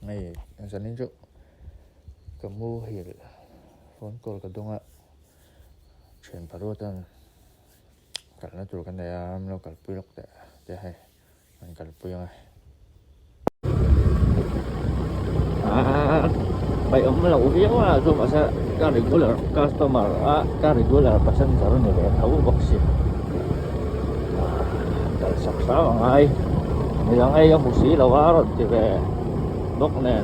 ngay dần đến chỗ cầm mua hiểu phone call cái đông ạ chuyển vào đôi tên cả nó tụi cái này nó cả bự lắm để hay mình cả bự này Baik lah ubiang lah so masa ka regular customer ka regular passenger ni le tahu box ya. Dal saksa ngai. Yang ai yang musi lawar ti be box ne.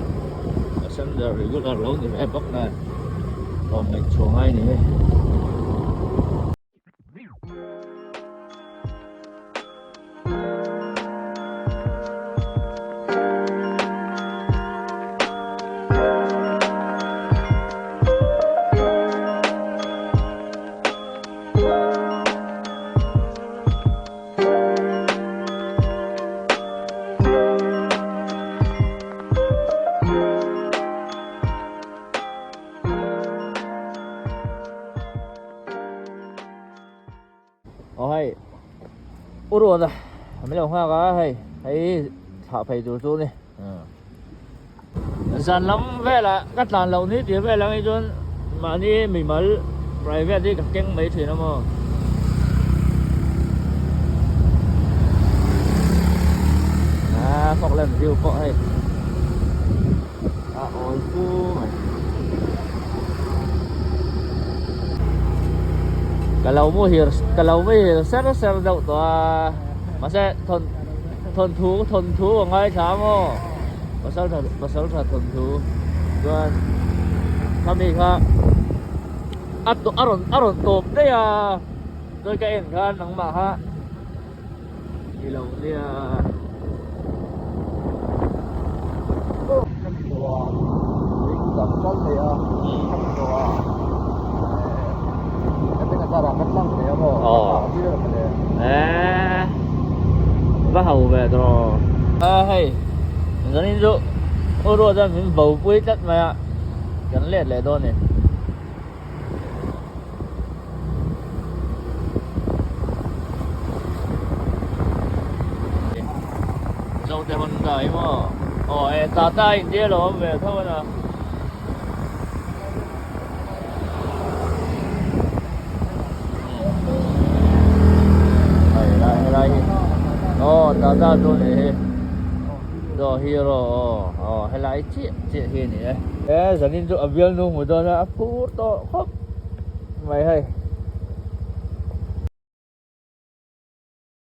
Passenger regular lo ni be box ne. Còn mình chuồng ngay ni. Hay uru da mấy đồng hoa cá hay thấy thả phải đủ số đi dần lắm về là các làn lầu ní thì về là cái chuyện mà đi mình mới private đi gặp keng mấy thì nó mà phọc lên rượu phọc hay ôi phu mày kalau mau hiểu sẽ đậu tòa mà sẽ thuần thú ở ngay chám ô mà sao thật thuần thú rồi kami ka aron top đấy à rồi cái em ka nang mà ha ilaw dia bắt hầu về rồi hay giờ nên dụ ô rồi ra mình bầu quý chất mà gắn liệt lại thôi này dâu thì mình đợi mà ôi ta tay kia rồi về thôi nè đây ta tôi này rồi hero hay là chị hiền này đấy giờ nên chỗ ở viên luôn một đôi là phút to khóc mày hay